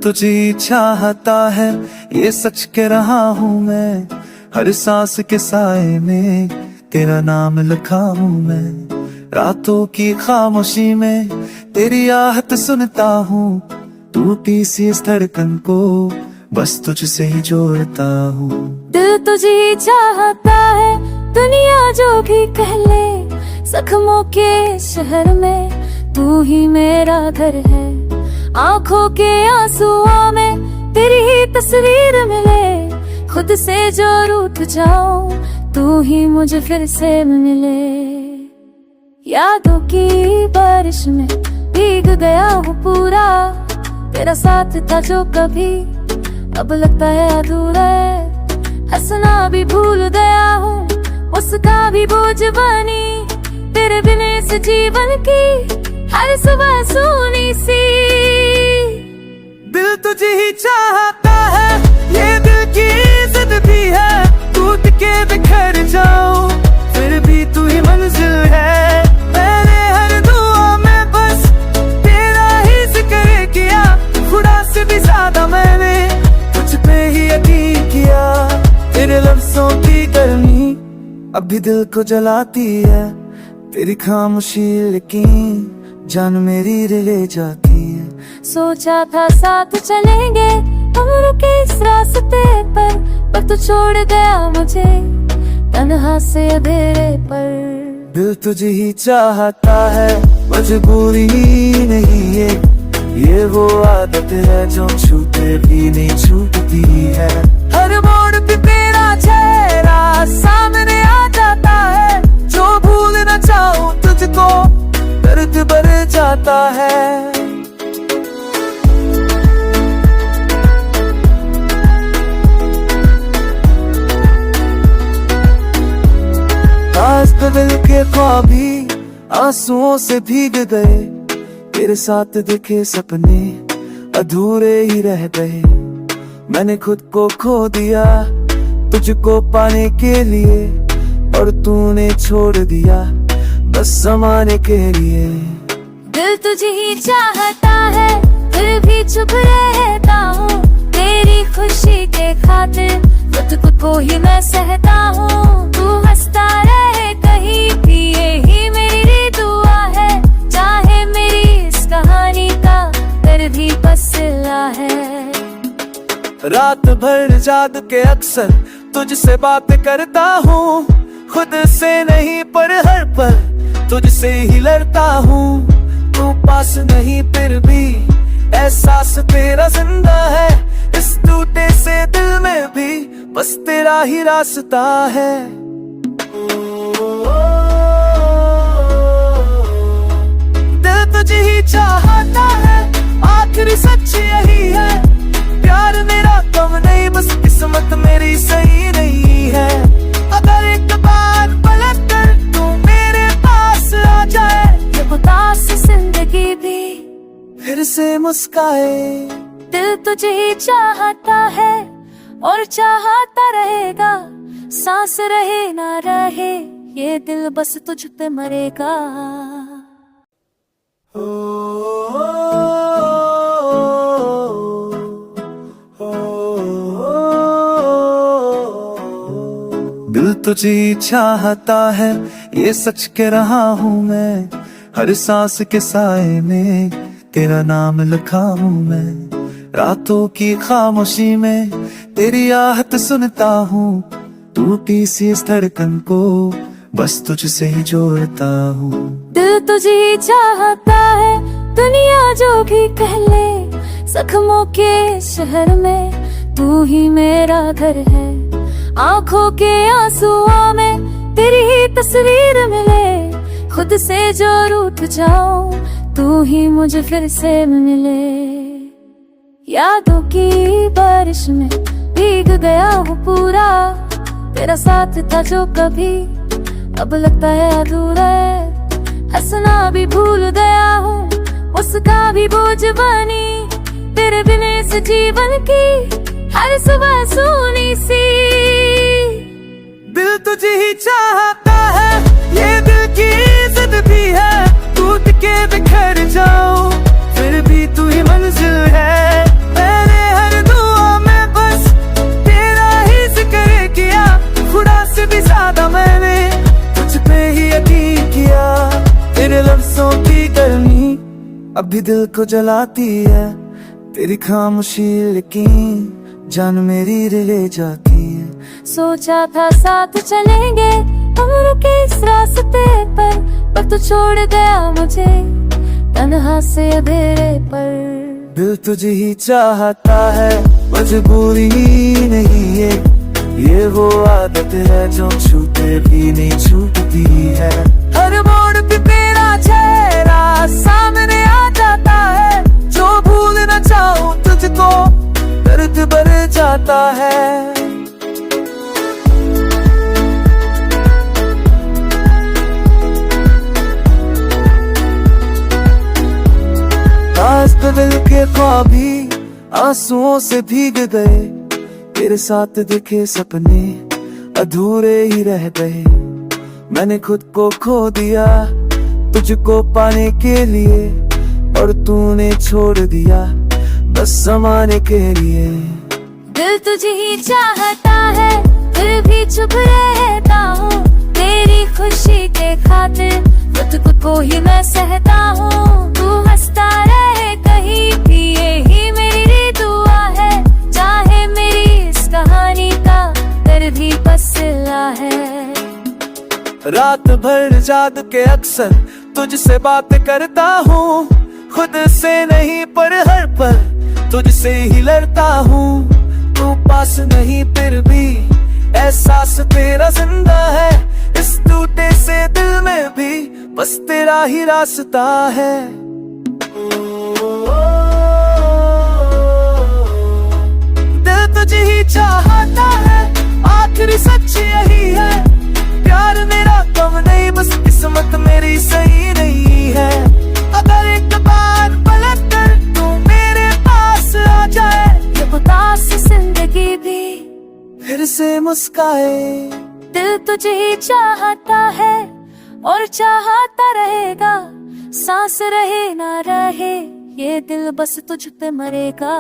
तुझे चाहता है, ये सच कह रहा हूँ मैं। हर सांस के साए में तेरा नाम लिखा हूँ मैं। रातों की खामोशी में तेरी आहट सुनता हूँ। टूटी सी इस धड़कन को बस तुझसे ही जोड़ता हूँ। दिल तुझे चाहता है, दुनिया जो भी कह ले। जख्मों के शहर में तू ही मेरा घर है। आंखों के आंसुओं में तेरी ही तस्वीर मिले। खुद से जो रूठ जाऊं तू ही मुझे फिर से मिले। यादों की बारिश में भीग गया हूँ पूरा। तेरा साथ था जो कभी अब लगता है अधूरा है। हंसना भी भूल गया हूँ, मुस्का भी बोझ बनी। तेरे बिन इस जीवन की हर सुबह सुनी सी। दिल तुझे ही चाहता है, ये दिल की जिद भी है। टूट के बिखर जाऊं फिर भी तू ही मंजिल है। मैंने हर दुआ में बस तेरा ही जिक्र किया। खुदा से भी ज्यादा मैंने तुझ पे ही यकीन किया। तेरे लफ्जों की गर्मी अभी दिल को जलाती है। तेरी खामोशी लेकिन जान मेरी ले जाती है। सोचा था साथ चलेंगे हम रुके इस रास्ते पर तू छोड़ गया मुझे तन्हा से अंधेरे पर। दिल तुझे ही चाहता है, मजबूरी नहीं है। ये वो आदत है जो छूटे भी नहीं छूटती है। हर मोड़ पे तेरा चेहरा सामने आ जाता है। जो भूल न चाहूं तुझको दर्द भर जाता है। आज दिल के ख्वाब भी आंसुओं से भीग गए। तेरे साथ देखे सपने अधूरे ही रह गए। मैंने खुद को खो दिया तुझको पाने के लिए, और तूने छोड़ दिया बस ज़माने के लिए। दिल तुझे ही चाहता है, फिर भी चुप रहता हूँ। तेरी खुशी के खातिर खुद को ही मैं सहता हूँ। तू हंसता रहे कहीं भी, यही मेरी दुआ है। चाहे मेरी इस कहानी का दर्द भी पसला है। रात भर जाग के अक्सर तुझसे बात करता हूँ। खुद से नहीं पर हर पल तुझसे ही लड़ता हूँ। तू पास नहीं फिर भी एहसास तेरा जिंदा है। इस टूटे से दिल में भी बस तेरा ही रास्ता है। दिल तुझे ही चाहता है, आखिरी सच यही है। प्यार मेरा कम नहीं, बस किस्मत मेरी सही नहीं है। अगर एक बार पलट कर तू मेरे पास आ जाए, ये उदास जिंदगी भी फिर से मुस्काए। दिल तुझे ही चाहता है और चाहता रहेगा। सांस रहे ना रहे ये दिल बस तुझ पे मरेगा। दिल तुझे चाहता है, ये सच कह रहा हूँ मैं। हर सांस के साए में तेरा नाम लिखा हूँ मैं। रातों की खामोशी में तेरी आहट सुनता हूँ। टूटी सी इस धड़कन को बस तुझसे ही जोड़ता हूँ। दिल तुझे चाहता है, दुनिया जो भी कह ले। जख्मों के शहर में तू ही मेरा घर है। आंखों के आंसुओं में तेरी ही तस्वीर मिले। खुद से जो रूठ जाऊं तू ही मुझे फिर से मिले। यादों की बारिश में भीग गया हूँ पूरा। तेरा साथ था जो कभी अब लगता है अधूरा है। हंसना भी भूल गया हूँ, मुस्का भी बोझ बनी। तेरे बिन इस जीवन की हर सुबह सुनी सी। दिल तुझे ही चाहता है, ये दिल की जिद भी है। टूट के बिखर जाऊं फिर भी तू ही मंजिल है। भी दिल को जलाती है तेरी खामोशी, लेकिन जान मेरी ले जाती है। सोचा था साथ चलेंगे उम्र के इस रास्ते पर तू छोड़ गया मुझे तन्हा से अंधेरे पर। दिल तुझे ही चाहता है, मजबूरी ही नहीं है, ये वो आदत है जो छूटे भी नहीं छूटती है। हर मोड़ पे तेरा चेहरा सामने आ जाता है, जो भूल न चाहूं तुझको दर्द बढ़ जाता है। आज तो दिल के ख्वाब भी आंसुओं से भीग गए, तेरे साथ देखे सपने अधूरे ही रह गए। मैंने खुद को खो दिया तुझको पाने के लिए, और तूने छोड़ दिया बस ज़माने के लिए। दिल तुझे ही चाहता है फिर भी चुप रहता हूँ, तेरी खुशी के खातिर खुद को ही मैं सहता हूँ। तू हंसता रहे कहीं भी यही मेरी दुआ है, चाहे मेरी इस कहानी का दर्द भी पसला है। रात भर जाग के अक्सर तुझसे बात करता हूँ, खुद से नहीं पर हर पल तुझसे ही लड़ता हूँ। तू पास नहीं फिर भी एहसास तेरा जिंदा है, इस टूटे से दिल में भी बस तेरा ही रास्ता है। दिल तुझे ही चाहता है, आखिरी सच यही है, प्यार मेरा कम नहीं बस किस्मत मेरी सही नहीं है। अगर एक बार पलट कर तू मेरे पास आ जाए, ये उदास जिंदगी भी फिर से मुस्काए। दिल तुझे ही चाहता है और चाहता रहेगा, सांस रहे ना रहे ये दिल बस तुझ पे मरेगा।